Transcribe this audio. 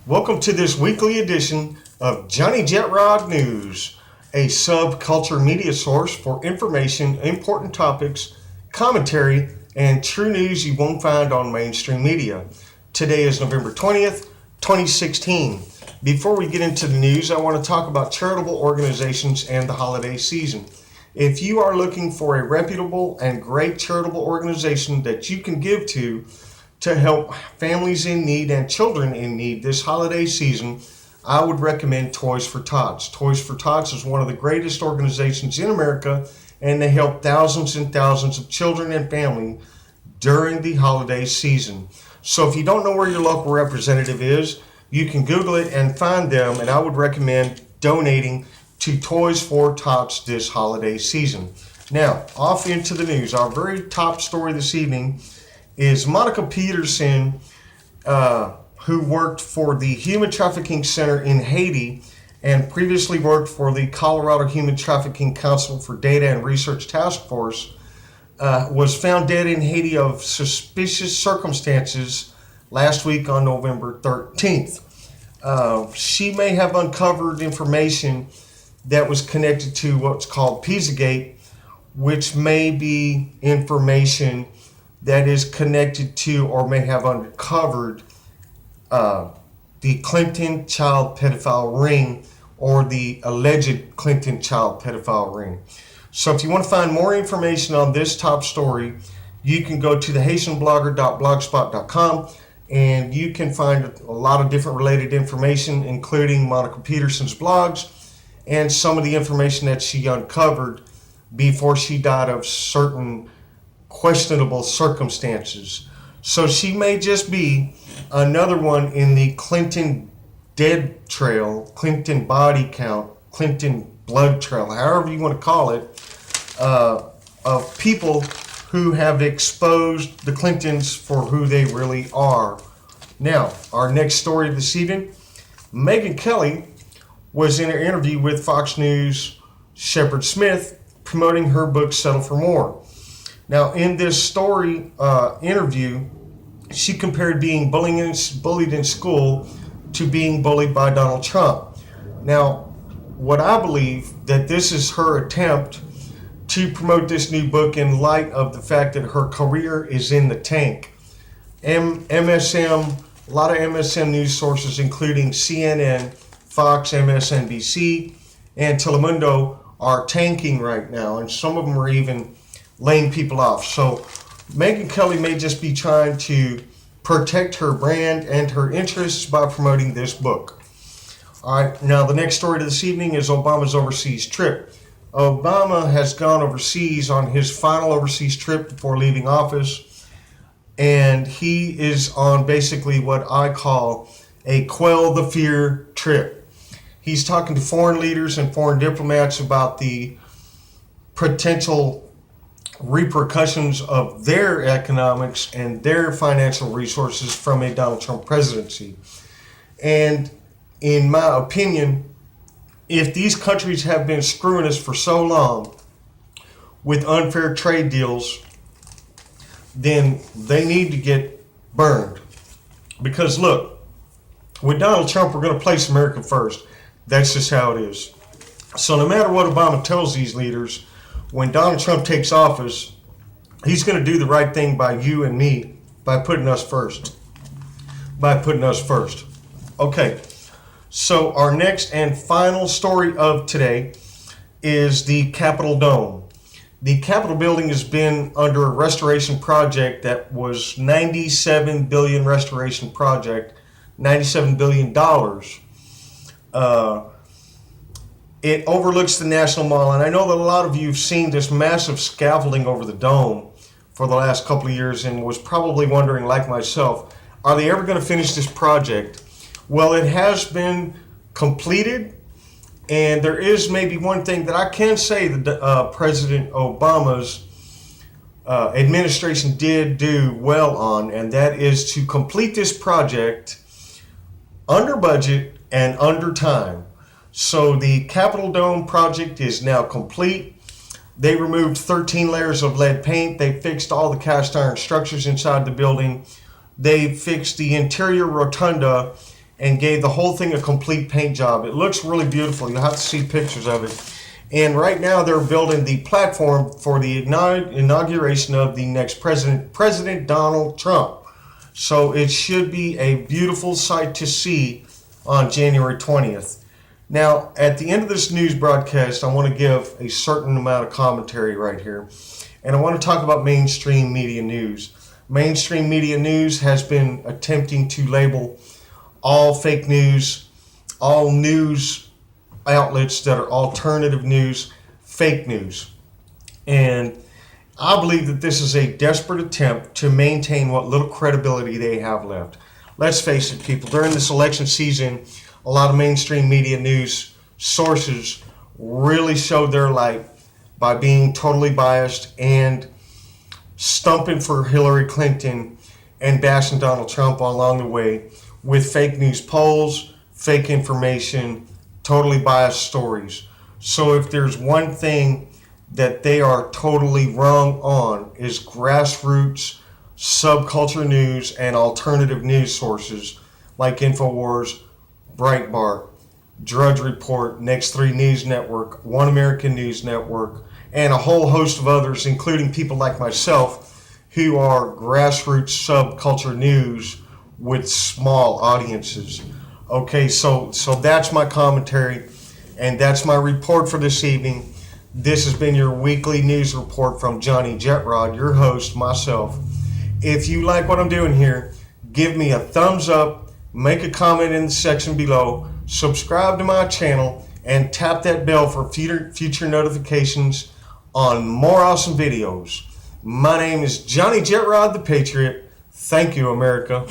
Welcome to this weekly edition of Johnnyjetrod News, a subculture media source for information, important topics, commentary, and true news you won't find on mainstream media. Today is November 20th, 2016. Before we get into the news, I want to talk about charitable organizations and the holiday season. If you are looking for a reputable and great charitable organization that you can give to help families in need and children in need this holiday season, I would recommend Toys for Tots. Toys for Tots is one of the greatest organizations in America, and they help thousands and thousands of children and families during the holiday season. So if you don't know where your local representative is, you can Google it and find them, and I would recommend donating to Toys for Tots this holiday season. Now, off into the news. Our very top story this evening is Monica Peterson, who worked for the Human Trafficking Center in Haiti and previously worked for the Colorado Human Trafficking Council for Data and Research Task Force, was found dead in Haiti of suspicious circumstances last week on November 13th. She may have uncovered information that was connected to what's called Pizzagate, which may be information that is connected to or may have uncovered the Clinton child pedophile ring or the alleged Clinton child pedophile ring. So if you want to find more information on this top story, you can go to thehaitianblogger.blogspot.com and you can find a lot of different related information, including Monica Peterson's blogs and some of the information that she uncovered before she died of certain questionable circumstances. So she may just be another one in the Clinton dead trail, Clinton body count, Clinton blood trail, however you want to call it, of people who have exposed the Clintons for who they really are. Now, our next story this evening, Megyn Kelly was in an interview with Fox News' Shepard Smith promoting her book, Settle for More. Now, in this story interview, she compared being bullied in school to being bullied by Donald Trump. Now, what I believe that this is her attempt to promote this new book in light of the fact that her career is in the tank. MSM, a lot of MSM news sources, including CNN, Fox, MSNBC, and Telemundo, are tanking right now, and some of them are even laying people off. So Megyn Kelly may just be trying to protect her brand and her interests by promoting this book. All right, now the next story this evening is Obama's overseas trip. Obama has gone overseas on his final overseas trip before leaving office, and he is on basically what I call a quell the fear trip. He's talking to foreign leaders and foreign diplomats about the potential repercussions of their economics and their financial resources from a Donald Trump presidency. And in my opinion, if these countries have been screwing us for so long with unfair trade deals, then they need to get burned. Because look, with Donald Trump, we're going to place America first. That's just how it is. So no matter what Obama tells these leaders, when Donald Trump takes office, he's going to do the right thing by you and me by putting us first. Okay, so our next and final story of today is the Capitol Dome. The Capitol building has been under a restoration project that was $97 billion restoration project, $97 billion. It overlooks the National Mall, and I know that a lot of you have seen this massive scaffolding over the dome for the last couple of years and was probably wondering, like myself, are they ever going to finish this project? Well, it has been completed, and there is maybe one thing that I can say that President Obama's administration did do well on, and that is to complete this project under budget and under time. So the Capitol Dome project is now complete. They removed 13 layers of lead paint. They fixed all the cast iron structures inside the building. They fixed the interior rotunda and gave the whole thing a complete paint job. It looks really beautiful. You'll have to see pictures of it. And right now they're building the platform for the inauguration of the next president, President Donald Trump. So it should be a beautiful sight to see on January 20th. Now, at the end of this news broadcast, I want to give a certain amount of commentary right here. And I want to talk about mainstream media news. Mainstream media news has been attempting to label all fake news, all news outlets that are alternative news, fake news. And I believe that this is a desperate attempt to maintain what little credibility they have left. Let's face it, people, during this election season, a lot of mainstream media news sources really showed their light by being totally biased and stumping for Hillary Clinton and bashing Donald Trump along the way with fake news polls, fake information, totally biased stories. So if there's one thing that they are totally wrong on is grassroots, subculture news, and alternative news sources like InfoWars, Breitbart, Drudge Report, Next 3 News Network, One American News Network, and a whole host of others, including people like myself, who are grassroots subculture news with small audiences. Okay, so that's my commentary, and that's my report for this evening. This has been your weekly news report from Johnnyjetrod, your host, myself. If you like what I'm doing here, give me a thumbs up, make a comment in the section below, subscribe to my channel, and tap that bell for future notifications on more awesome videos. My name is Johnnyjetrod the Patriot. Thank you, America.